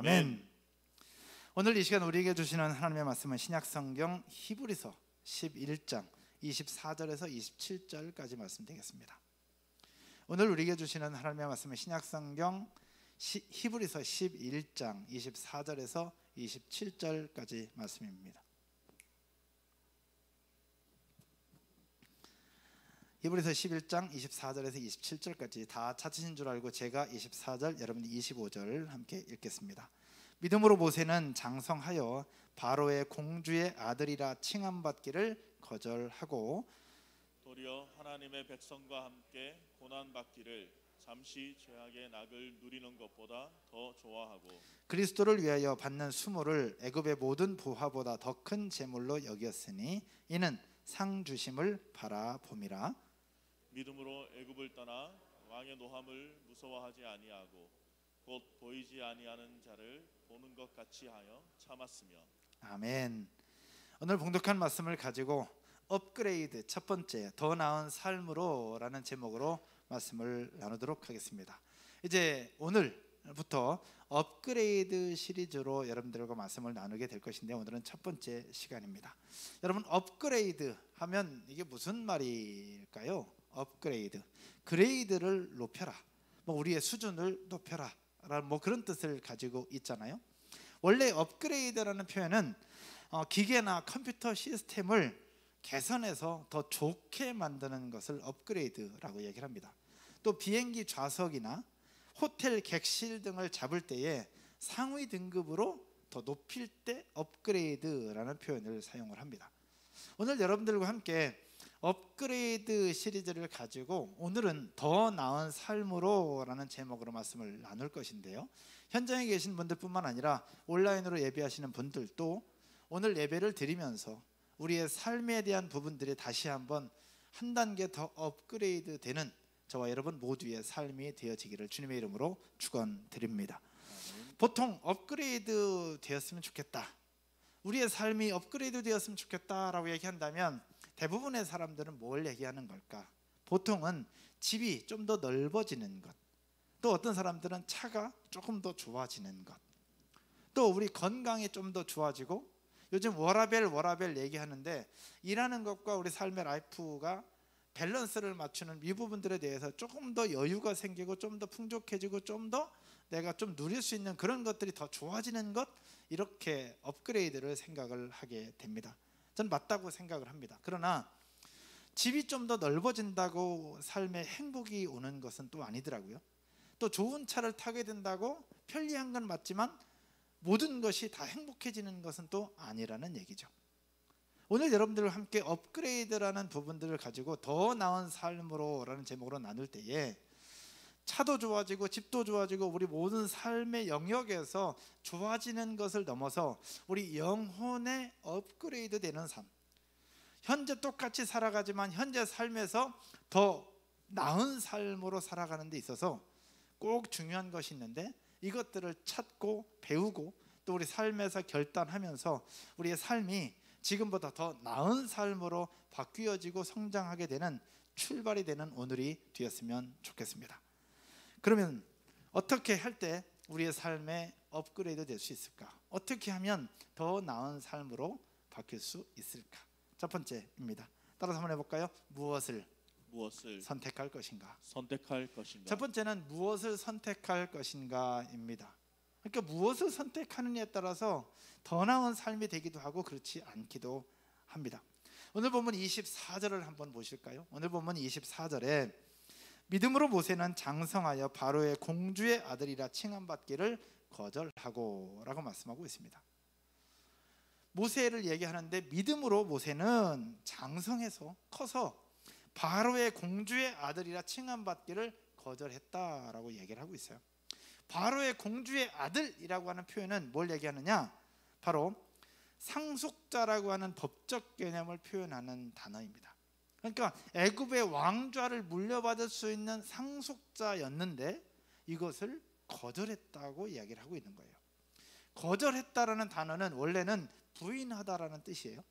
아멘. 오늘 이 시간 우리에게 주시는 하나님의 말씀은 신약성경 히브리서 11장 24절에서 27절까지 말씀 되겠습니다. 오늘 우리에게 주시는 하나님의 말씀은 신약성경 히브리서 11장 24절에서 27절까지 말씀입니다. 히브리서 11장 24절에서 27절까지 다 찾으신 줄 알고 제가 24절, 여러분이 25절 함께 읽겠습니다. 믿음으로 모세는 장성하여 바로의 공주의 아들이라 칭함받기를 거절하고 도리어 하나님의 백성과 함께 고난받기를 잠시 죄악의 낙을 누리는 것보다 더 좋아하고 그리스도를 위하여 받는 수모를 애굽의 모든 부하보다 더 큰 재물로 여겼으니 이는 상 주심을 바라봄이라. 믿음으로 애굽을 떠나 왕의 노함을 무서워하지 아니하고 곧 보이지 아니하는 자를 보는 것 같이 하여 참았으며. 아멘. 오늘 봉독한 말씀을 가지고 업그레이드, 첫 번째 더 나은 삶으로 라는 제목으로 말씀을 나누도록 하겠습니다. 이제 오늘부터 업그레이드 시리즈로 여러분들과 말씀을 나누게 될 것인데, 오늘은 첫 번째 시간입니다. 여러분, 업그레이드 하면 이게 무슨 말일까요? 업그레이드, 그레이드를 높여라, 우리의 수준을 높여라 라는 그런 뜻을 가지고 있잖아요. 원래 업그레이드라는 표현은 기계나 컴퓨터 시스템을 개선해서 더 좋게 만드는 것을 업그레이드라고 얘기를 합니다. 또 비행기 좌석이나 호텔 객실 등을 잡을 때에 상위 등급으로 더 높일 때 업그레이드라는 표현을 사용을 합니다. 오늘 여러분들과 함께 업그레이드 시리즈를 가지고 오늘은 더 나은 삶으로 라는 제목으로 말씀을 나눌 것인데요, 현장에 계신 분들뿐만 아니라 온라인으로 예배하시는 분들도 오늘 예배를 드리면서 우리의 삶에 대한 부분들이 다시 한번 한 단계 더 업그레이드 되는 저와 여러분 모두의 삶이 되어지기를 주님의 이름으로 축원드립니다. 보통 업그레이드 되었으면 좋겠다, 우리의 삶이 업그레이드 되었으면 좋겠다라고 얘기한다면 대부분의 사람들은 뭘 얘기하는 걸까? 보통은 집이 좀 더 넓어지는 것, 또 어떤 사람들은 차가 조금 더 좋아지는 것, 또 우리 건강이 좀 더 좋아지고, 요즘 워라밸 얘기하는데 일하는 것과 우리 삶의 라이프가 밸런스를 맞추는 이 부분들에 대해서 조금 더 여유가 생기고 좀 더 풍족해지고 좀 더 내가 좀 누릴 수 있는 그런 것들이 더 좋아지는 것, 이렇게 업그레이드를 생각을 하게 됩니다. 전 맞다고 생각을 합니다. 그러나 집이 좀 더 넓어진다고 삶에 행복이 오는 것은 또 아니더라고요. 또 좋은 차를 타게 된다고 편리한 건 맞지만 모든 것이 다 행복해지는 것은 또 아니라는 얘기죠. 오늘 여러분들과 함께 업그레이드라는 부분들을 가지고 더 나은 삶으로 라는 제목으로 나눌 때에 차도 좋아지고 집도 좋아지고 우리 모든 삶의 영역에서 좋아지는 것을 넘어서 우리 영혼의 업그레이드 되는 삶, 현재 똑같이 살아가지만 현재 삶에서 더 나은 삶으로 살아가는 데 있어서 꼭 중요한 것이 있는데, 이것들을 찾고 배우고 또 우리 삶에서 결단하면서 우리의 삶이 지금보다 더 나은 삶으로 바뀌어지고 성장하게 되는 출발이 되는 오늘이 되었으면 좋겠습니다. 그러면 어떻게 할 때 우리의 삶에 업그레이드 될 수 있을까? 어떻게 하면 더 나은 삶으로 바뀔 수 있을까? 첫 번째입니다. 따라서 한번 해볼까요? 무엇을 선택할 것인가? 첫 번째는 무엇을 선택할 것인가입니다. 그러니까 무엇을 선택하느냐에 따라서 더 나은 삶이 되기도 하고 그렇지 않기도 합니다. 오늘 본문 24절을 한번 보실까요? 오늘 본문 24절에 믿음으로 모세는 장성하여 바로의 공주의 아들이라 칭함받기를 거절하고 라고 말씀하고 있습니다. 모세를 얘기하는데 믿음으로 모세는 장성해서 커서 바로의 공주의 아들이라 칭함받기를 거절했다라고 얘기를 하고 있어요. 바로의 공주의 아들이라고 하는 표현은 뭘 얘기하느냐? 바로 상속자라고 하는 법적 개념을 표현하는 단어입니다. 그러니까 애굽의 왕좌를 물려받을 수 있는 상속자였는데 이것을 거절했다고 이야기를 하고 있는 거예요. 거절했다라는 단어는 원래는 부인하다라는 뜻이에요.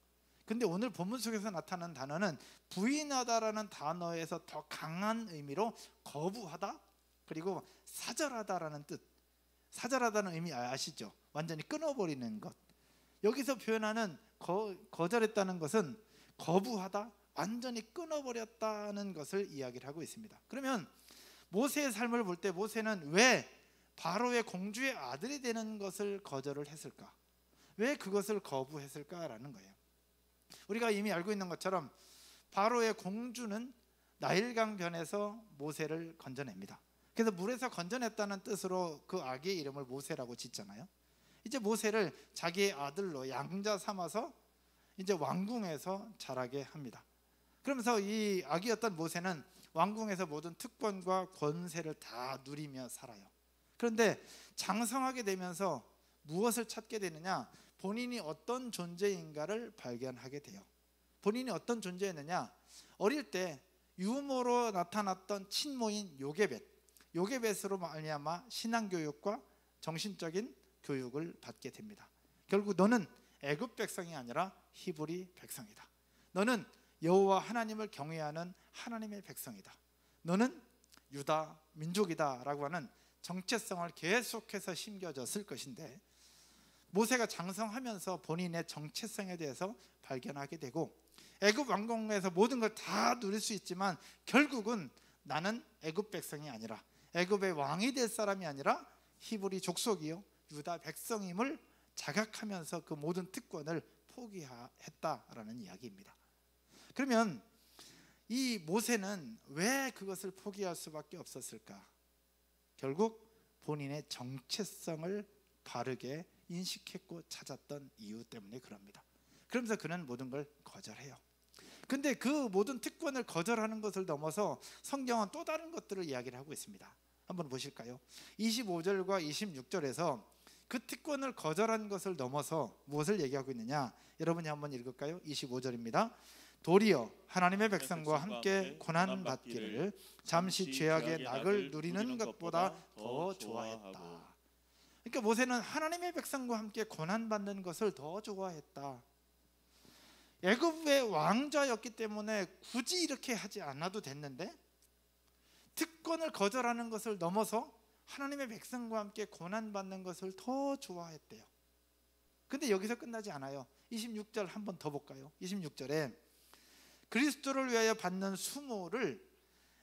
근데 오늘 본문 속에서 나타나는 단어는 부인하다라는 단어에서 더 강한 의미로 거부하다, 그리고 사절하다라는 뜻, 사절하다는 의미 아시죠? 완전히 끊어버리는 것. 여기서 표현하는 거절했다는 것은 거부하다, 완전히 끊어버렸다는 것을 이야기를 하고 있습니다. 그러면 모세의 삶을 볼 때 모세는 왜 바로의 공주의 아들이 되는 것을 거절을 했을까? 왜 그것을 거부했을까라는 거예요. 우리가 이미 알고 있는 것처럼 바로의 공주는 나일강 변에서 모세를 건져냅니다. 그래서 물에서 건져냈다는 뜻으로 그 아기의 이름을 모세라고 짓잖아요. 이제 모세를 자기의 아들로 양자 삼아서 이제 왕궁에서 자라게 합니다. 그러면서 이 아기였던 모세는 왕궁에서 모든 특권과 권세를 다 누리며 살아요. 그런데 장성하게 되면서 무엇을 찾게 되느냐? 본인이 어떤 존재인가를 발견하게 돼요. 본인이 어떤 존재였느냐? 어릴 때 유모로 나타났던 친모인 요게벳으로 말미암아 신앙교육과 정신적인 교육을 받게 됩니다. 결국 너는 애굽 백성이 아니라 히브리 백성이다. 너는 여호와 하나님을 경외하는 하나님의 백성이다. 너는 유다 민족이다 라고 하는 정체성을 계속해서 심겨졌을 것인데, 모세가 장성하면서 본인의 정체성에 대해서 발견하게 되고, 애굽 왕궁에서 모든 걸 다 누릴 수 있지만 결국은 나는 애굽 백성이 아니라, 애굽의 왕이 될 사람이 아니라 히브리 족속이요 유다 백성임을 자각하면서 그 모든 특권을 포기했다라는 이야기입니다. 그러면 이 모세는 왜 그것을 포기할 수밖에 없었을까? 결국 본인의 정체성을 바르게 인식했고 찾았던 이유 때문에 그럽니다. 그러면서 그는 모든 걸 거절해요. 근데 그 모든 특권을 거절하는 것을 넘어서 성경은 또 다른 것들을 이야기를 하고 있습니다. 한번 보실까요? 25절과 26절에서 그 특권을 거절한 것을 넘어서 무엇을 얘기하고 있느냐? 여러분이 한번 읽을까요? 25절입니다. 도리어 하나님의 백성과 함께 고난받기를 잠시 죄악의 낙을 누리는 것보다 더 좋아했다. 그러니까 모세는 하나님의 백성과 함께 고난받는 것을 더 좋아했다. 애굽의 왕자였기 때문에 굳이 이렇게 하지 않아도 됐는데 특권을 거절하는 것을 넘어서 하나님의 백성과 함께 고난받는 것을 더 좋아했대요. 근데 여기서 끝나지 않아요. 26절 한번 더 볼까요? 26절에 그리스도를 위하여 받는 수모를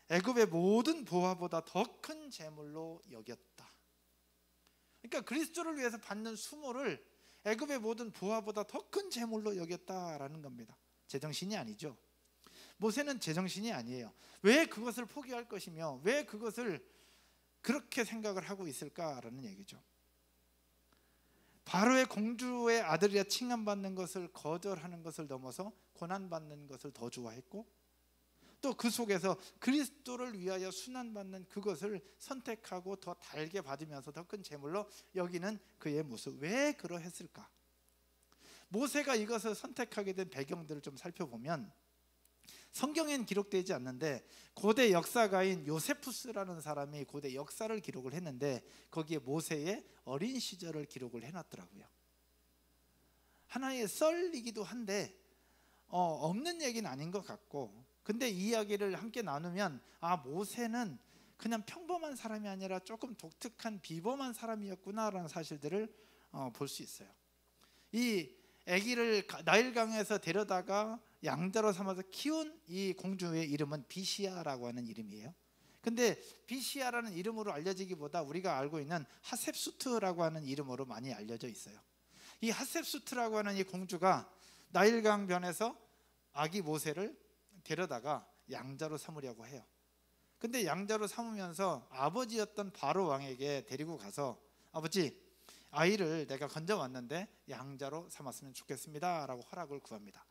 애굽의 모든 보화보다 더 큰 재물로 여겼다. 그러니까 그리스도를 위해서 받는 수모를 애굽의 모든 보화보다 더 큰 재물로 여겼다라는 겁니다. 제정신이 아니죠. 모세는 제정신이 아니에요. 왜 그것을 포기할 것이며 왜 그것을 그렇게 생각을 하고 있을까라는 얘기죠. 바로의 공주의 아들이라 칭함받는 것을 거절하는 것을 넘어서 고난받는 것을 더 좋아했고, 또 그 속에서 그리스도를 위하여 순환받는 그것을 선택하고 더 달게 받으면서 더 큰 재물로 여기는 그의 모습. 왜 그러했을까? 모세가 이것을 선택하게 된 배경들을 좀 살펴보면 성경엔 기록되지 않는데 고대 역사가인 요세푸스라는 사람이 고대 역사를 기록을 했는데 거기에 모세의 어린 시절을 기록을 해놨더라고요. 하나의 썰이기도 한데 없는 얘기는 아닌 것 같고, 근데 이 이야기를 함께 나누면 모세는 그냥 평범한 사람이 아니라 조금 독특한 비범한 사람이었구나라는 사실들을 볼 수 있어요. 이 아기를 나일강에서 데려다가 양자로 삼아서 키운 이 공주의 이름은 비시아라고 하는 이름이에요. 근데 비시아라는 이름으로 알려지기보다 우리가 알고 있는 하셉수트라고 하는 이름으로 많이 알려져 있어요. 이 하셉수트라고 하는 이 공주가 나일강 변에서 아기 모세를 데려다가 양자로 삼으려고 해요. 근데 양자로 삼으면서 아버지였던 바로 왕에게 데리고 가서 아버지, 아이를 내가 건져왔는데 양자로 삼았으면 좋겠습니다 라고 허락을 구합니다.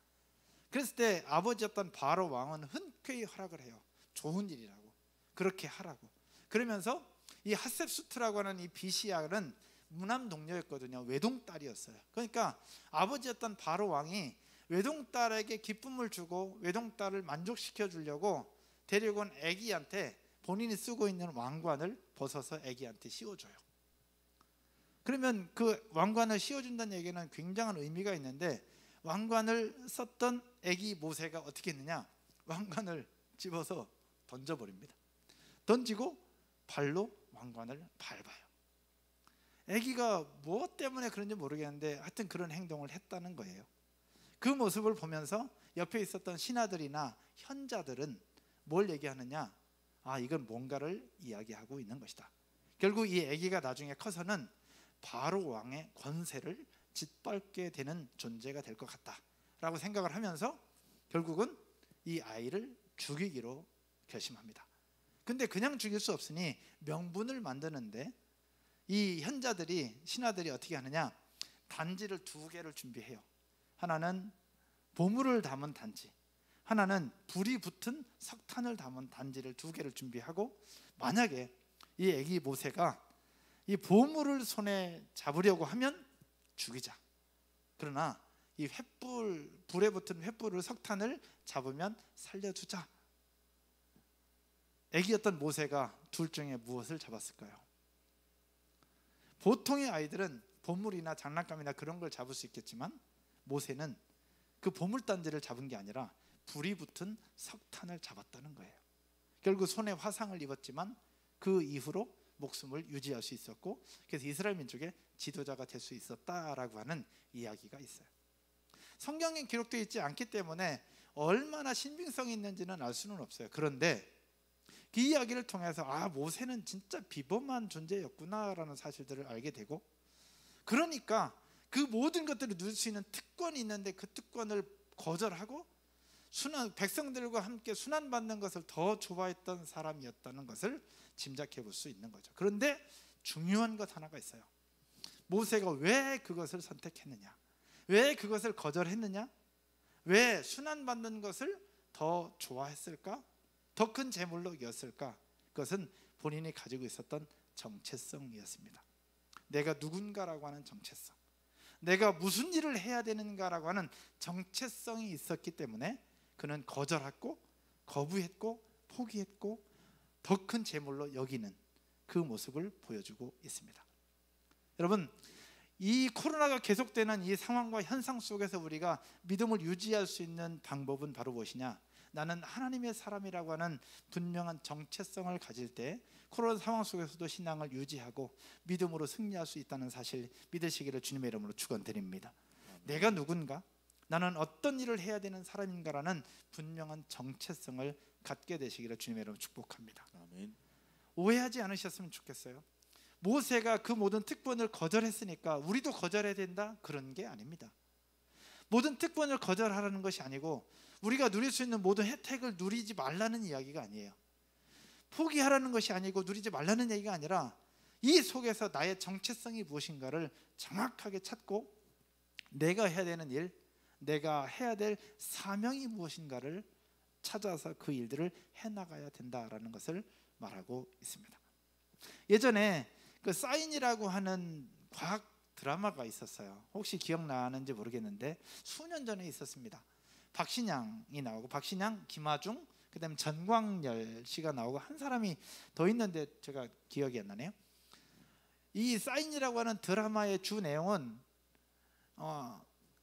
그랬을 때 아버지였던 바로 왕은 흔쾌히 허락을 해요. 좋은 일이라고, 그렇게 하라고. 그러면서 이 하셉수트라고 하는 이 비시아는 무남 동료였거든요. 외동딸이었어요. 그러니까 아버지였던 바로 왕이 외동딸에게 기쁨을 주고 외동딸을 만족시켜 주려고 데리고 온 아기한테 본인이 쓰고 있는 왕관을 벗어서 아기한테 씌워줘요. 그러면 그 왕관을 씌워준다는 얘기는 굉장한 의미가 있는데, 왕관을 썼던 아기 모세가 어떻게 했느냐? 왕관을 집어서 던져버립니다. 던지고 발로 왕관을 밟아요. 아기가 뭐 때문에 그런지 모르겠는데 하여튼 그런 행동을 했다는 거예요. 그 모습을 보면서 옆에 있었던 신하들이나 현자들은 뭘 얘기하느냐? 아, 이건 뭔가를 이야기하고 있는 것이다. 결국 이 아기가 나중에 커서는 바로 왕의 권세를 짓밟게 되는 존재가 될 것 같다라고 생각을 하면서 결국은 이 아이를 죽이기로 결심합니다. 근데 그냥 죽일 수 없으니 명분을 만드는데 이 현자들이, 신하들이 어떻게 하느냐? 단지를 2개를 준비해요. 하나는 보물을 담은 단지, 하나는 불이 붙은 석탄을 담은 단지를 2개를 준비하고, 만약에 이 아기 모세가 이 보물을 손에 잡으려고 하면 죽이자. 그러나 이 횃불, 불에 붙은 횃불을, 석탄을 잡으면 살려주자. 아기였던 모세가 둘 중에 무엇을 잡았을까요? 보통의 아이들은 보물이나 장난감이나 그런 걸 잡을 수 있겠지만 모세는 그 보물단지를 잡은 게 아니라 불이 붙은 석탄을 잡았다는 거예요. 결국 손에 화상을 입었지만 그 이후로 목숨을 유지할 수 있었고, 그래서 이스라엘 민족의 지도자가 될 수 있었다라고 하는 이야기가 있어요. 성경에 기록되어 있지 않기 때문에 얼마나 신빙성이 있는지는 알 수는 없어요. 그런데 그 이야기를 통해서 아, 모세는 진짜 비범한 존재였구나라는 사실들을 알게 되고, 그러니까 그 모든 것들을 누릴 수 있는 특권이 있는데 그 특권을 거절하고 백성들과 함께 순환받는 것을 더 좋아했던 사람이었다는 것을 짐작해 볼 수 있는 거죠. 그런데 중요한 것 하나가 있어요. 모세가 왜 그것을 선택했느냐? 왜 그것을 거절했느냐? 왜 순환받는 것을 더 좋아했을까? 더 큰 재물로 여겼을까? 그것은 본인이 가지고 있었던 정체성이었습니다. 내가 누군가라고 하는 정체성, 내가 무슨 일을 해야 되는가라고 하는 정체성이 있었기 때문에 그는 거절했고 거부했고 포기했고 더 큰 재물로 여기는 그 모습을 보여주고 있습니다. 여러분, 이 코로나가 계속되는 이 상황과 현상 속에서 우리가 믿음을 유지할 수 있는 방법은 바로 무엇이냐? 나는 하나님의 사람이라고 하는 분명한 정체성을 가질 때 코로나 상황 속에서도 신앙을 유지하고 믿음으로 승리할 수 있다는 사실 믿으시기를 주님의 이름으로 축원드립니다. 내가 누군가, 나는 어떤 일을 해야 되는 사람인가라는 분명한 정체성을 갖게 되시기를 주님의 이름으로 축복합니다. 아멘. 오해하지 않으셨으면 좋겠어요. 모세가 그 모든 특권을 거절했으니까 우리도 거절해야 된다? 그런 게 아닙니다. 모든 특권을 거절하라는 것이 아니고 우리가 누릴 수 있는 모든 혜택을 누리지 말라는 이야기가 아니에요. 포기하라는 것이 아니고 누리지 말라는 얘기가 아니라 이 속에서 나의 정체성이 무엇인가를 정확하게 찾고 내가 해야 되는 일, 내가 해야 될 사명이 무엇인가를 찾아서 그 일들을 해나가야 된다라는 것을 말하고 있습니다. 예전에 그 사인이라고 하는 과학 드라마가 있었어요. 혹시 기억나는지 모르겠는데 수년 전에 있었습니다. 박신양이 나오고, 박신양, 김하중, 그다음에 전광열 씨가 나오고 한 사람이 더 있는데 제가 기억이 안 나네요. 이 사인이라고 하는 드라마의 주 내용은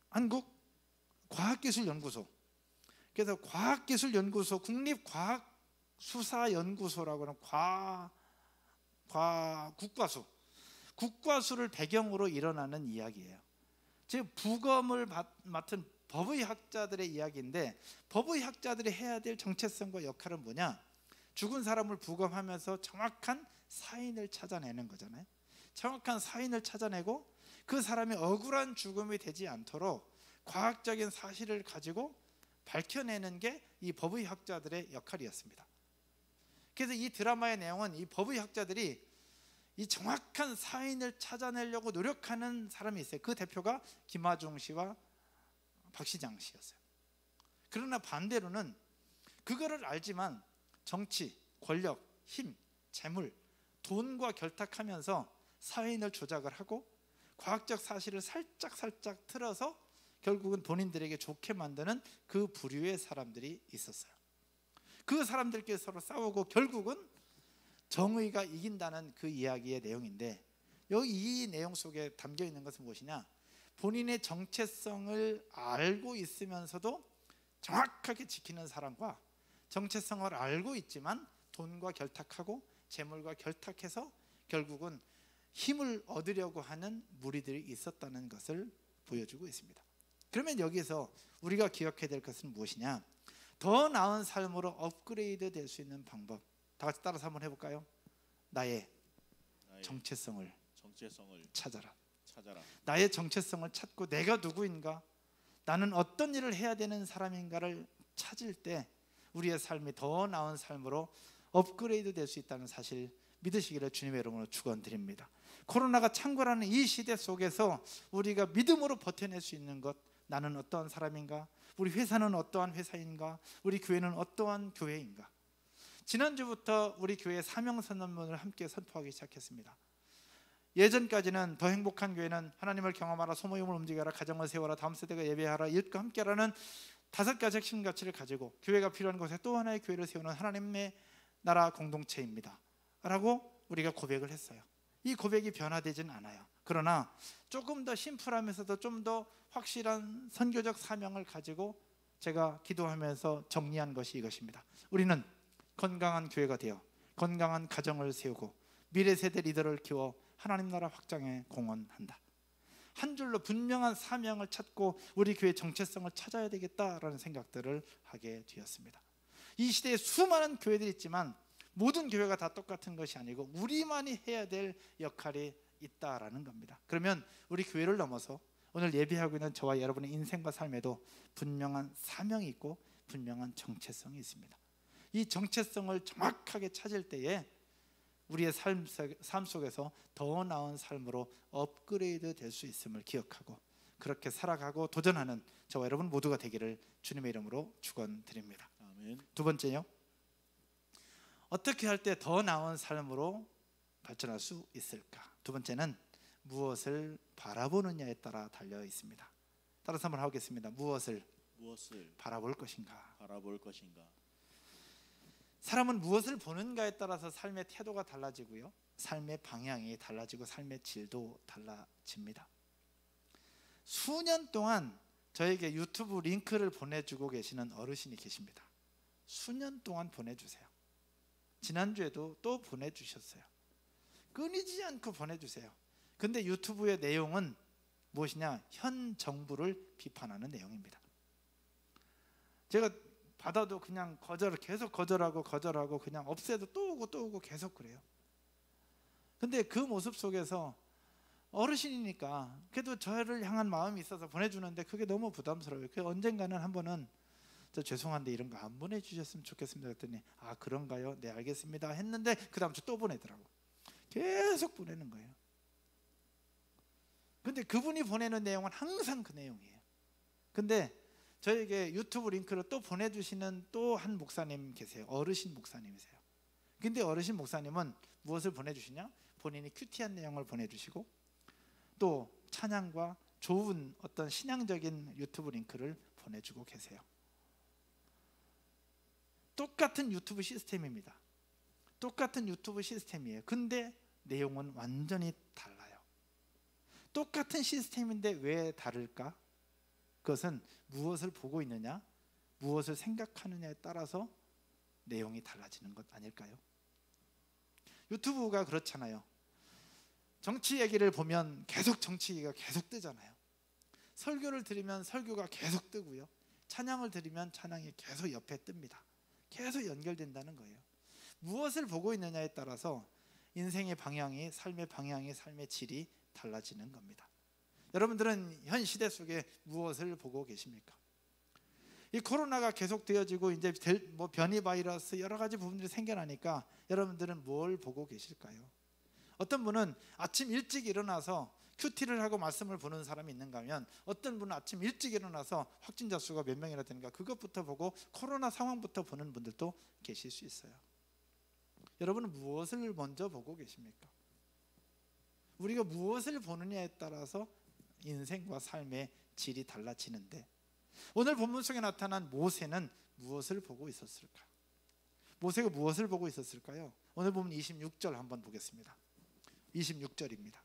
한국과학기술연구소, 그래서 과학기술연구소, 국립과학수사연구소라고 하는 국과수를 배경으로 일어나는 이야기예요. 즉 부검을 맡은 법의학자들의 이야기인데, 법의학자들이 해야 될 정체성과 역할은 뭐냐? 죽은 사람을 부검하면서 정확한 사인을 찾아내는 거잖아요. 정확한 사인을 찾아내고 그 사람이 억울한 죽음이 되지 않도록 과학적인 사실을 가지고 밝혀내는 게 이 법의학자들의 역할이었습니다. 그래서 이 드라마의 내용은 이 법의학자들이 이 정확한 사인을 찾아내려고 노력하는 사람이 있어요. 그 대표가 김하중 씨와 박신양 씨였어요. 그러나 반대로는 그거를 알지만 정치, 권력, 힘, 재물, 돈과 결탁하면서 사인을 조작을 하고 과학적 사실을 살짝 틀어서 결국은 본인들에게 좋게 만드는 그 부류의 사람들이 있었어요. 그 사람들끼리 서로 싸우고 결국은 정의가 이긴다는 그 이야기의 내용인데, 여기 이 내용 속에 담겨 있는 것은 무엇이냐? 본인의 정체성을 알고 있으면서도 정확하게 지키는 사람과 정체성을 알고 있지만 돈과 결탁하고 재물과 결탁해서 결국은 힘을 얻으려고 하는 무리들이 있었다는 것을 보여주고 있습니다. 그러면 여기서 우리가 기억해야 될 것은 무엇이냐? 더 나은 삶으로 업그레이드 될 수 있는 방법, 다 같이 따라서 한번 해볼까요? 나의 정체성을 찾아라. 나의 정체성을 찾고 내가 누구인가, 나는 어떤 일을 해야 되는 사람인가를 찾을 때 우리의 삶이 더 나은 삶으로 업그레이드 될 수 있다는 사실 믿으시기를 주님의 이름으로 축원드립니다. 코로나가 창궐하는 이 시대 속에서 우리가 믿음으로 버텨낼 수 있는 것, 나는 어떠한 사람인가, 우리 회사는 어떠한 회사인가, 우리 교회는 어떠한 교회인가. 지난주부터 우리 교회 사명선언문을 함께 선포하기 시작했습니다. 예전까지는 더 행복한 교회는 하나님을 경험하라, 소모임을 움직여라, 가정을 세워라, 다음 세대가 예배하라, 이웃과 함께하라는 5가지 핵심 가치를 가지고 교회가 필요한 곳에 또 하나의 교회를 세우는 하나님의 나라 공동체입니다 라고 우리가 고백을 했어요. 이 고백이 변화되진 않아요. 그러나 조금 더 심플하면서도 좀 더 확실한 선교적 사명을 가지고 제가 기도하면서 정리한 것이 이것입니다. 우리는 건강한 교회가 되어 건강한 가정을 세우고 미래 세대 리더를 키워 하나님 나라 확장에 공헌한다. 한 줄로 분명한 사명을 찾고 우리 교회의 정체성을 찾아야 되겠다라는 생각들을 하게 되었습니다. 이 시대에 수많은 교회들이 있지만 모든 교회가 다 똑같은 것이 아니고 우리만이 해야 될 역할이 있다라는 겁니다. 그러면 우리 교회를 넘어서 오늘 예배하고 있는 저와 여러분의 인생과 삶에도 분명한 사명이 있고 분명한 정체성이 있습니다. 이 정체성을 정확하게 찾을 때에 우리의 삶 속에서 더 나은 삶으로 업그레이드 될 수 있음을 기억하고 그렇게 살아가고 도전하는 저와 여러분 모두가 되기를 주님의 이름으로 축원드립니다. 아멘. 두 번째요, 어떻게 할 때 더 나은 삶으로 발전할 수 있을까? 두 번째는 무엇을 바라보느냐에 따라 달려 있습니다. 따라서 한번 하겠습니다. 무엇을 바라볼 것인가? 사람은 무엇을 보는가에 따라서 삶의 태도가 달라지고요, 삶의 방향이 달라지고 삶의 질도 달라집니다. 수년 동안 저에게 유튜브 링크를 보내주고 계시는 어르신이 계십니다. 수년 동안 보내주세요. 지난주에도 또 보내주셨어요. 끊이지 않고 보내주세요. 근데 유튜브의 내용은 무엇이냐? 현 정부를 비판하는 내용입니다. 제가 받아도 그냥 계속 거절하고 그냥 없애도 또 오고 계속 그래요. 근데 그 모습 속에서 어르신이니까 그래도 저를 향한 마음이 있어서 보내주는데 그게 너무 부담스러워요. 그 언젠가는 한 번은 저 죄송한데 이런 거 안 보내주셨으면 좋겠습니다 그랬더니 아 그런가요? 네 알겠습니다 했는데 그 다음 주 또 보내더라고. 계속 보내는 거예요. 근데 그분이 보내는 내용은 항상 그 내용이에요. 근데 저에게 유튜브 링크를 또 보내주시는 또 한 목사님 계세요. 어르신 목사님이세요. 근데 어르신 목사님은 무엇을 보내주시냐? 본인이 큐티한 내용을 보내주시고 또 찬양과 좋은 어떤 신앙적인 유튜브 링크를 보내주고 계세요. 똑같은 유튜브 시스템입니다. 똑같은 유튜브 시스템이에요. 근데 내용은 완전히 달라요. 똑같은 시스템인데 왜 다를까? 그것은 무엇을 보고 있느냐, 무엇을 생각하느냐에 따라서 내용이 달라지는 것 아닐까요? 유튜브가 그렇잖아요. 정치 얘기를 보면 계속 정치 얘기가 계속 뜨잖아요. 설교를 들으면 설교가 계속 뜨고요, 찬양을 들으면 찬양이 계속 옆에 뜹니다. 계속 연결된다는 거예요. 무엇을 보고 있느냐에 따라서 인생의 방향이, 삶의 방향이, 삶의 질이 달라지는 겁니다. 여러분들은 현 시대 속에 무엇을 보고 계십니까? 이 코로나가 계속 되어지고 이제 뭐 변이 바이러스 여러 가지 부분들이 생겨나니까 여러분들은 뭘 보고 계실까요? 어떤 분은 아침 일찍 일어나서 큐티를 하고 말씀을 보는 사람이 있는가 하면 어떤 분은 아침 일찍 일어나서 확진자 수가 몇 명이나 되는가 그것부터 보고 코로나 상황부터 보는 분들도 계실 수 있어요. 여러분은 무엇을 먼저 보고 계십니까? 우리가 무엇을 보느냐에 따라서 인생과 삶의 질이 달라지는데 오늘 본문 속에 나타난 모세는 무엇을 보고 있었을까? 모세가 무엇을 보고 있었을까요? 오늘 보면 26절 한번 보겠습니다. 26절입니다.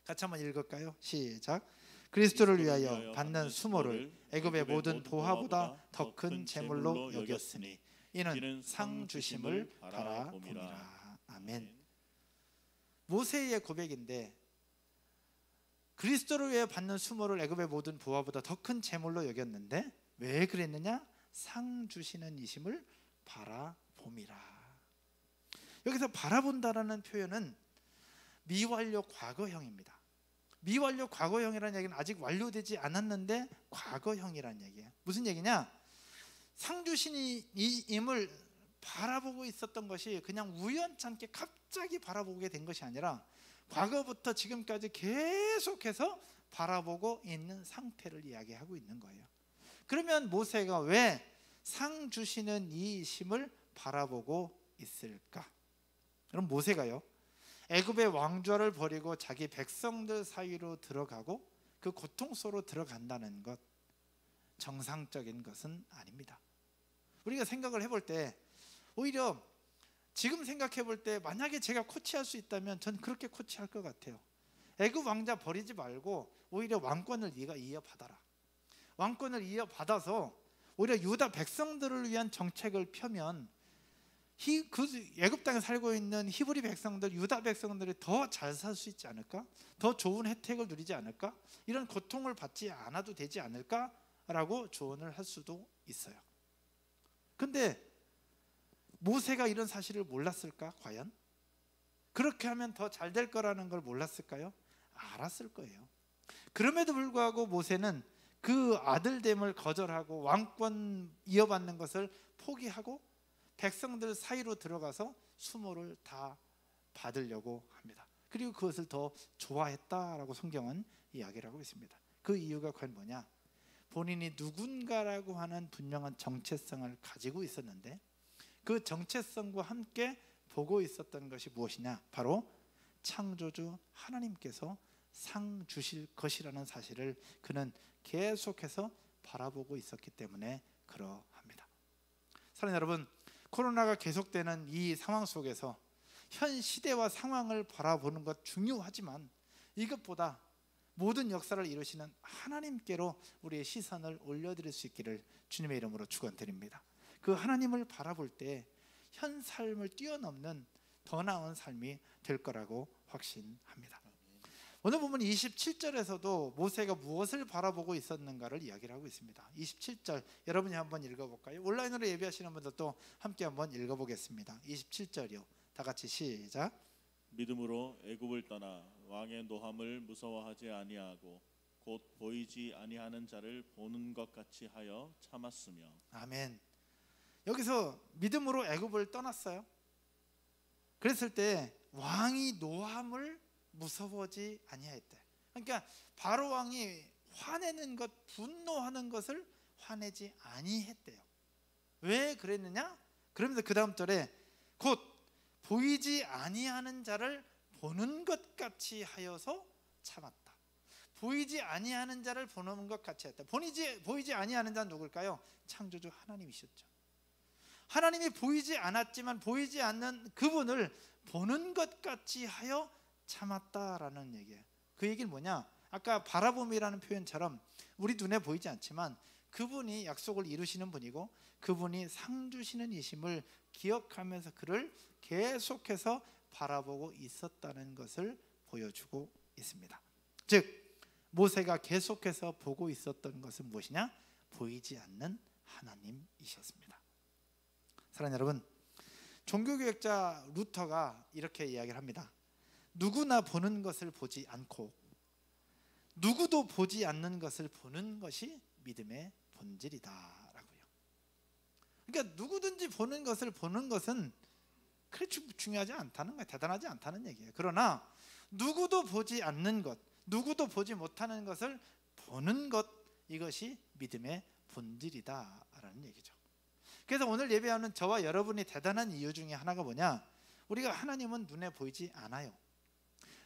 같이 한번 읽을까요? 시작. 그리스도를 위하여 받는 수모를 애굽의 모든 보화보다 더 큰 재물로 여겼으니 이는 상 주심을 바라보니라. 아멘. 모세의 고백인데 그리스도를 위해 받는 수모를 애굽의 모든 부하보다 더 큰 재물로 여겼는데 왜 그랬느냐? 상 주시는 이심을 바라봄이라. 여기서 바라본다라는 표현은 미완료 과거형입니다. 미완료 과거형이라는 얘기는 아직 완료되지 않았는데 과거형이라는 얘기예요. 무슨 얘기냐? 상 주신임을 바라보고 있었던 것이 그냥 우연찮게 갑자기 바라보게 된 것이 아니라 과거부터 지금까지 계속해서 바라보고 있는 상태를 이야기하고 있는 거예요. 그러면 모세가 왜 상 주시는 이 심을 바라보고 있을까? 그럼 모세가요, 애굽의 왕좌를 버리고 자기 백성들 사이로 들어가고 그 고통 속으로 들어간다는 것, 정상적인 것은 아닙니다. 우리가 생각을 해볼 때 오히려 지금 생각해 볼 때 만약에 제가 코치할 수 있다면 전 그렇게 코치할 것 같아요. 애굽 왕자 버리지 말고 오히려 왕권을 네가 이어받아라. 왕권을 이어받아서 오히려 유다 백성들을 위한 정책을 펴면 그 애굽 땅에 살고 있는 히브리 백성들, 유다 백성들이 더 잘 살 수 있지 않을까? 더 좋은 혜택을 누리지 않을까? 이런 고통을 받지 않아도 되지 않을까라고 조언을 할 수도 있어요. 근데 모세가 이런 사실을 몰랐을까? 과연? 그렇게 하면 더 잘 될 거라는 걸 몰랐을까요? 알았을 거예요. 그럼에도 불구하고 모세는 그 아들됨을 거절하고 왕권 이어받는 것을 포기하고 백성들 사이로 들어가서 수모를 다 받으려고 합니다. 그리고 그것을 더 좋아했다라고 성경은 이야기를 하고 있습니다. 그 이유가 과연 뭐냐? 본인이 누군가라고 하는 분명한 정체성을 가지고 있었는데 그 정체성과 함께 보고 있었던 것이 무엇이냐? 바로 창조주 하나님께서 상 주실 것이라는 사실을 그는 계속해서 바라보고 있었기 때문에 그러합니다. 사랑하는 여러분, 코로나가 계속되는 이 상황 속에서 현 시대와 상황을 바라보는 것 중요하지만 이것보다 모든 역사를 이루시는 하나님께로 우리의 시선을 올려드릴 수 있기를 주님의 이름으로 축원드립니다. 그 하나님을 바라볼 때 현 삶을 뛰어넘는 더 나은 삶이 될 거라고 확신합니다. 오늘 보면 27절에서도 모세가 무엇을 바라보고 있었는가를 이야기를 하고 있습니다. 27절 여러분이 한번 읽어볼까요? 온라인으로 예배하시는 분들도 함께 한번 읽어보겠습니다. 27절이요. 다 같이 시작. 믿음으로 애굽을 떠나 왕의 노함을 무서워하지 아니하고 곧 보이지 아니하는 자를 보는 것 같이 하여 참았으며. 아멘. 여기서 믿음으로 애굽을 떠났어요. 그랬을 때 왕이 노함을 무서워하지 아니하였대. 그러니까 바로 왕이 화내는 것, 분노하는 것을 화내지 아니했대요. 왜 그랬느냐? 그러면서 그 다음 절에 곧 보이지 아니하는 자를 보는 것 같이 하여서 참았다. 보이지 아니하는 자를 보는 것 같이 했다. 보이지 아니하는 자는 누굴까요? 창조주 하나님이셨죠. 하나님이 보이지 않았지만 보이지 않는 그분을 보는 것 같이 하여 참았다라는 얘기예요. 그 얘기는 뭐냐? 아까 바라봄이라는 표현처럼 우리 눈에 보이지 않지만 그분이 약속을 이루시는 분이고 그분이 상 주시는 이심을 기억하면서 그를 계속해서 바라보고 있었다는 것을 보여주고 있습니다. 즉 모세가 계속해서 보고 있었던 것은 무엇이냐? 보이지 않는 하나님이셨습니다. 사랑하는 여러분, 종교개혁자 루터가 이렇게 이야기를 합니다. 누구나 보는 것을 보지 않고 누구도 보지 않는 것을 보는 것이 믿음의 본질이다라고요. 그러니까 누구든지 보는 것을 보는 것은 그렇게 중요하지 않다는 거예요. 대단하지 않다는 얘기예요. 그러나 누구도 보지 않는 것, 누구도 보지 못하는 것을 보는 것, 이것이 믿음의 본질이다라는 얘기죠. 그래서 오늘 예배하는 저와 여러분이 대단한 이유 중에 하나가 뭐냐? 우리가 하나님은 눈에 보이지 않아요.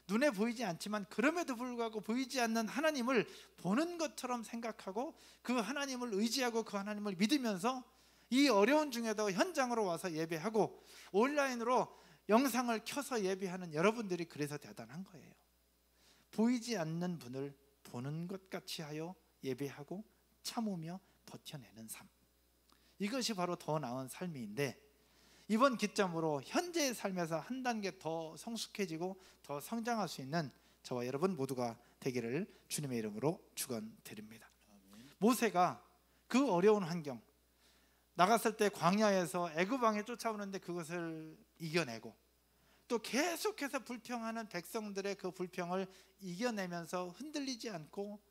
눈에 보이지 않지만 그럼에도 불구하고 보이지 않는 하나님을 보는 것처럼 생각하고 그 하나님을 의지하고 그 하나님을 믿으면서 이 어려운 중에도 현장으로 와서 예배하고 온라인으로 영상을 켜서 예배하는 여러분들이 그래서 대단한 거예요. 보이지 않는 분을 보는 것 같이 하여 예배하고 참으며 버텨내는 삶, 이것이 바로 더 나은 삶인데 이번 기점으로 현재의 삶에서 한 단계 더 성숙해지고 더 성장할 수 있는 저와 여러분 모두가 되기를 주님의 이름으로 축원드립니다. 모세가 그 어려운 환경, 나갔을 때 광야에서 애굽 왕이 쫓아오는데 그것을 이겨내고, 또 계속해서 불평하는 백성들의 그 불평을 이겨내면서 흔들리지 않고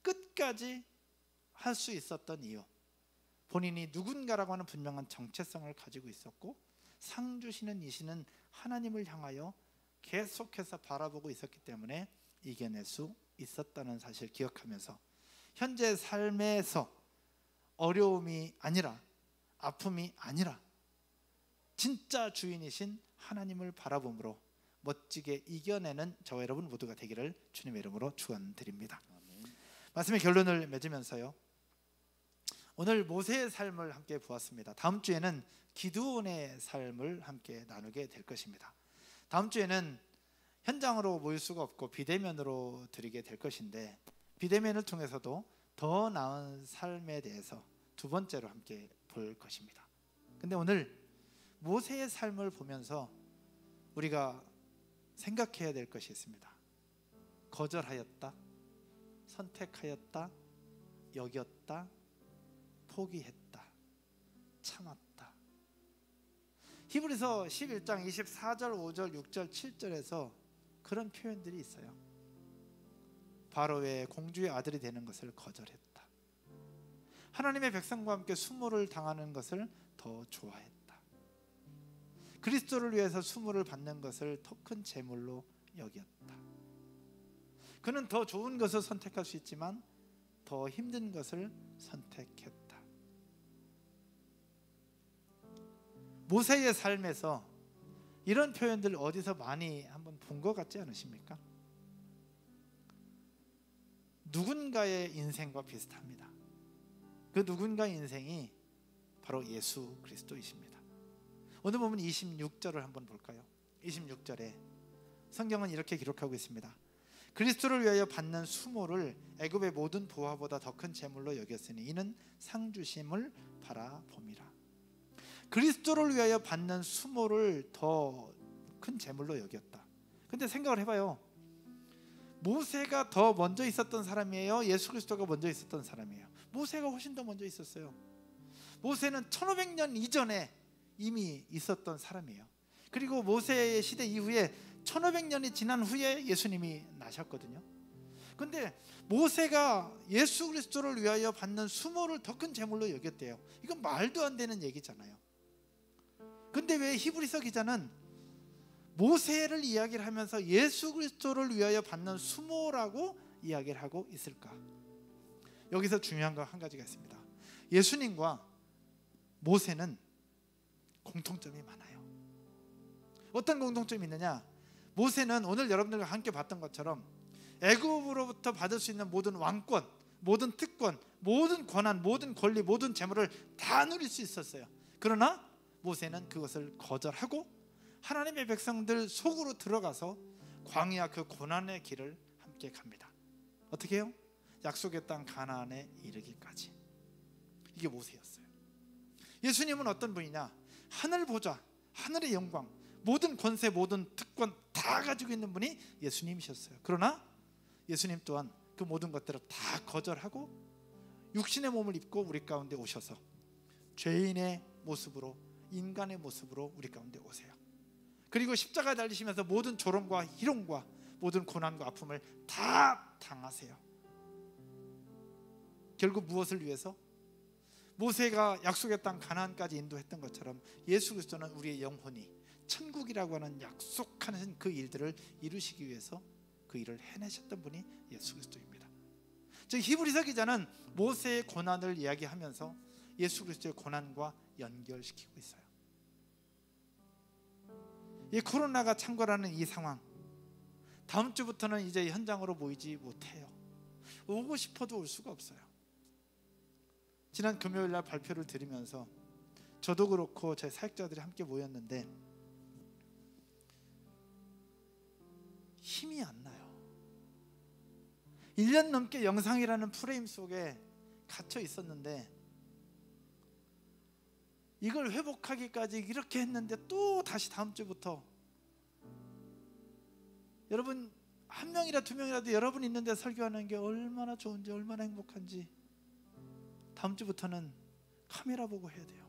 끝까지 할 수 있었던 이유, 본인이 누군가라고 하는 분명한 정체성을 가지고 있었고 상 주시는 이시는 하나님을 향하여 계속해서 바라보고 있었기 때문에 이겨낼 수 있었다는 사실 기억하면서 현재 삶에서 어려움이 아니라, 아픔이 아니라 진짜 주인이신 하나님을 바라봄으로 멋지게 이겨내는 저와 여러분 모두가 되기를 주님의 이름으로 축원드립니다. 말씀의 결론을 맺으면서요, 오늘 모세의 삶을 함께 보았습니다. 다음 주에는 기드온의 삶을 함께 나누게 될 것입니다. 다음 주에는 현장으로 모일 수가 없고 비대면으로 드리게 될 것인데, 비대면을 통해서도 더 나은 삶에 대해서 두 번째로 함께 볼 것입니다. 근데 오늘 모세의 삶을 보면서 우리가 생각해야 될 것이 있습니다. 거절하였다, 선택하였다, 여겼다, 포기했다, 참았다. 히브리서 11장 24절, 5절, 6절, 7절에서 그런 표현들이 있어요. 바로의 공주의 아들이 되는 것을 거절했다. 하나님의 백성과 함께 수모를 당하는 것을 더 좋아했다. 그리스도를 위해서 수모를 받는 것을 더 큰 재물로 여겼다. 그는 더 좋은 것을 선택할 수 있지만 더 힘든 것을 선택했다. 모세의 삶에서 이런 표현들 어디서 많이 한번 본 것 같지 않으십니까? 누군가의 인생과 비슷합니다. 그 누군가의 인생이 바로 예수 그리스도이십니다. 오늘 보면 26절을 한번 볼까요? 26절에 성경은 이렇게 기록하고 있습니다. 그리스도를 위하여 받는 수모를 애굽의 모든 부하보다 더 큰 재물로 여겼으니 이는 상 주심을 바라봄이라. 그리스도를 위하여 받는 수모를 더 큰 재물로 여겼다. 근데 생각을 해봐요. 모세가 더 먼저 있었던 사람이에요? 예수 그리스도가 먼저 있었던 사람이에요? 모세가 훨씬 더 먼저 있었어요. 모세는 1500년 이전에 이미 있었던 사람이에요. 그리고 모세의 시대 이후에 1500년이 지난 후에 예수님이 나셨거든요. 근데 모세가 예수 그리스도를 위하여 받는 수모를 더 큰 제물로 여겼대요. 이건 말도 안 되는 얘기잖아요. 근데 왜 히브리서 기자는 모세를 이야기를 하면서 예수 그리스도를 위하여 받는 수모라고 이야기를 하고 있을까? 여기서 중요한 거 한 가지가 있습니다. 예수님과 모세는 공통점이 많아요. 어떤 공통점이 있느냐? 모세는 오늘 여러분들과 함께 봤던 것처럼 애굽으로부터 받을 수 있는 모든 왕권, 모든 특권, 모든 권한, 모든 권리, 모든 재물을 다 누릴 수 있었어요. 그러나 모세는 그것을 거절하고 하나님의 백성들 속으로 들어가서 광야 그 고난의 길을 함께 갑니다. 어떻게 해요? 약속의 땅 가나안에 이르기까지. 이게 모세였어요. 예수님은 어떤 분이냐? 하늘 보좌, 하늘의 영광, 모든 권세, 모든 특권 다 가지고 있는 분이 예수님이셨어요. 그러나 예수님 또한 그 모든 것들을 다 거절하고 육신의 몸을 입고 우리 가운데 오셔서 죄인의 모습으로, 인간의 모습으로 우리 가운데 오세요. 그리고 십자가에 달리시면서 모든 조롱과 희롱과 모든 고난과 아픔을 다 당하세요. 결국 무엇을 위해서? 모세가 약속의 땅 가나안까지 인도했던 것처럼 예수 그리스도는 우리의 영혼이 천국이라고 하는 약속하는 그 일들을 이루시기 위해서 그 일을 해내셨던 분이 예수 그리스도입니다. 즉 히브리서 기자는 모세의 고난을 이야기하면서 예수 그리스도의 고난과 연결시키고 있어요. 이 코로나가 창궐하는 이 상황, 다음 주부터는 이제 현장으로 모이지 못해요. 오고 싶어도 올 수가 없어요. 지난 금요일 날 발표를 드리면서 저도 그렇고 제 사역자들이 함께 모였는데 힘이 안 나요. 1년 넘게 영상이라는 프레임 속에 갇혀 있었는데 이걸 회복하기까지 이렇게 했는데 또 다시 다음 주부터, 여러분 한 명이라 두 명이라도 여러분 있는데 설교하는 게 얼마나 좋은지, 얼마나 행복한지 다음 주부터는 카메라 보고 해야 돼요.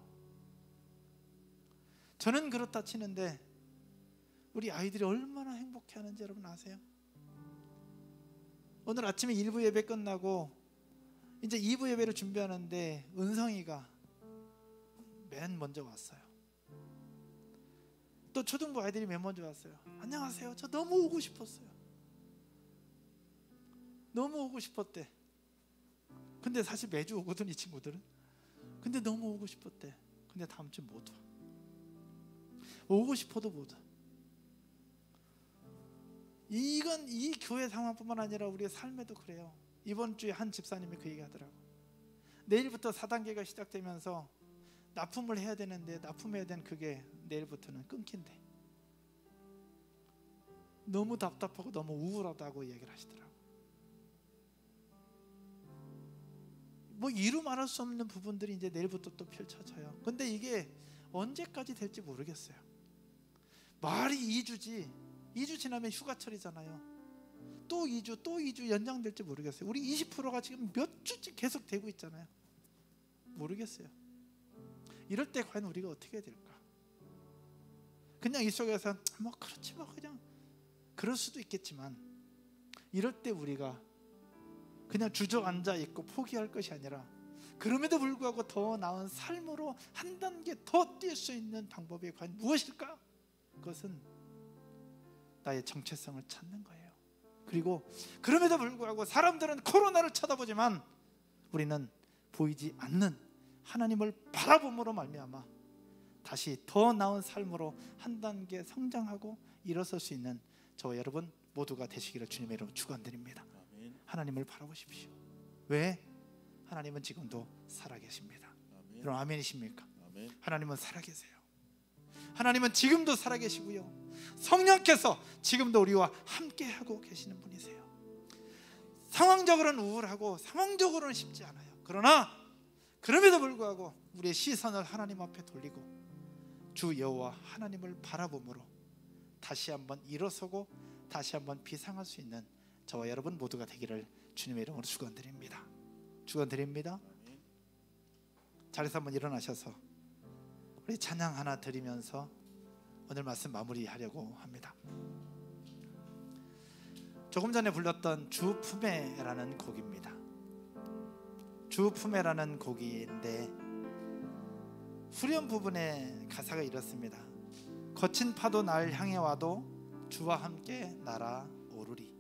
저는 그렇다 치는데 우리 아이들이 얼마나 행복해하는지 여러분 아세요? 오늘 아침에 1부 예배 끝나고 이제 2부 예배를 준비하는데 은성이가 맨 먼저 왔어요. 또 초등부 아이들이 맨 먼저 왔어요. 안녕하세요. 저 너무 오고 싶었어요. 너무 오고 싶었대. 근데 사실 매주 오거든 이 친구들은. 근데 너무 오고 싶었대. 근데 다음 주 못 와. 오고 싶어도 못 와. 이건 이 교회 상황뿐만 아니라 우리의 삶에도 그래요. 이번 주에 한 집사님이 그 얘기 하더라고. 내일부터 4단계가 시작되면서 납품을 해야 되는데 납품해야 된 그게 내일부터는 끊긴대. 너무 답답하고 너무 우울하다고 얘기를 하시더라고. 뭐 이루 말할 수 없는 부분들이 이제 내일부터 또 펼쳐져요. 근데 이게 언제까지 될지 모르겠어요. 말이 2주지 2주 지나면 휴가철이잖아요. 또 2주 연장될지 모르겠어요. 우리 20%가 지금 몇 주째 계속 되고 있잖아요. 모르겠어요. 이럴 때 과연 우리가 어떻게 해야 될까? 그냥 이 속에서 뭐 그렇지 뭐 그냥 그럴 수도 있겠지만, 이럴 때 우리가 그냥 주저앉아 있고 포기할 것이 아니라 그럼에도 불구하고 더 나은 삶으로 한 단계 더 뛸 수 있는 방법이 과연 무엇일까? 그것은 나의 정체성을 찾는 거예요. 그리고 그럼에도 불구하고 사람들은 코로나를 쳐다보지만 우리는 보이지 않는 하나님을 바라봄으로 말미암아 다시 더 나은 삶으로 한 단계 성장하고 일어설 수 있는 저와 여러분 모두가 되시기를 주님의 이름으로 축원드립니다. 아멘. 하나님을 바라보십시오. 왜? 하나님은 지금도 살아계십니다. 아멘. 여러분 아멘이십니까? 아멘. 하나님은 살아계세요. 하나님은 지금도 살아계시고요, 성령께서 지금도 우리와 함께하고 계시는 분이세요. 상황적으로는 우울하고 상황적으로는 쉽지 않아요. 그러나 그럼에도 불구하고 우리의 시선을 하나님 앞에 돌리고 주 여호와 하나님을 바라봄으로 다시 한번 일어서고 다시 한번 비상할 수 있는 저와 여러분 모두가 되기를 주님의 이름으로 축원드립니다. 축원드립니다. 아멘. 자리에서 한번 일어나셔서 우리 찬양 하나 드리면서 오늘 말씀 마무리하려고 합니다. 조금 전에 불렀던 주 품에라는 곡입니다. 주 품에라는 곡인데 후렴 부분에 가사가 이렇습니다. 거친 파도 날 향해 와도 주와 함께 날아오르리.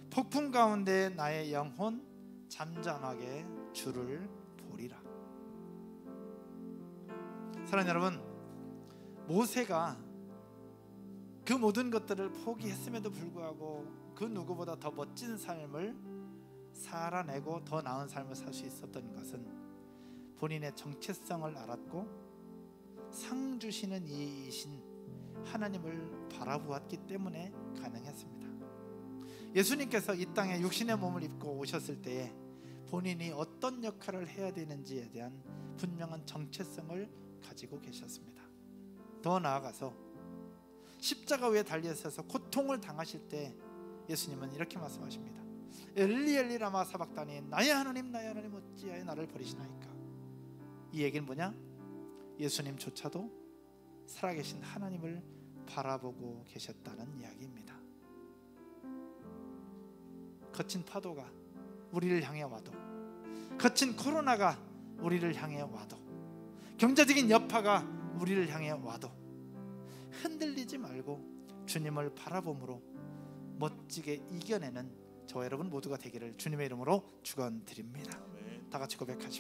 폭풍 가운데 나의 영혼 잠잠하게 주를 보리라. 사랑하는 여러분, 모세가 그 모든 것들을 포기했음에도 불구하고 그 누구보다 더 멋진 삶을 살아내고 더 나은 삶을 살 수 있었던 것은 본인의 정체성을 알았고 상 주시는 이이신 하나님을 바라보았기 때문에 가능했습니다. 예수님께서 이 땅에 육신의 몸을 입고 오셨을 때에 본인이 어떤 역할을 해야 되는지에 대한 분명한 정체성을 가지고 계셨습니다. 더 나아가서 십자가 위에 달려서 고통을 당하실 때 예수님은 이렇게 말씀하십니다. 엘리 엘리 라마 사박다니, 나의 하나님 어찌하여 나를 버리시나이까. 이 얘기는 뭐냐? 예수님조차도 살아계신 하나님을 바라보고 계셨다는 이야기입니다. 거친 파도가 우리를 향해 와도, 거친 코로나가 우리를 향해 와도, 경제적인 여파가 우리를 향해 와도 흔들리지 말고 주님을 바라봄으로 멋지게 이겨내는 저와 여러분 모두가 되기를 주님의 이름으로 축원드립니다. 아멘. 다 같이 고백하십시오.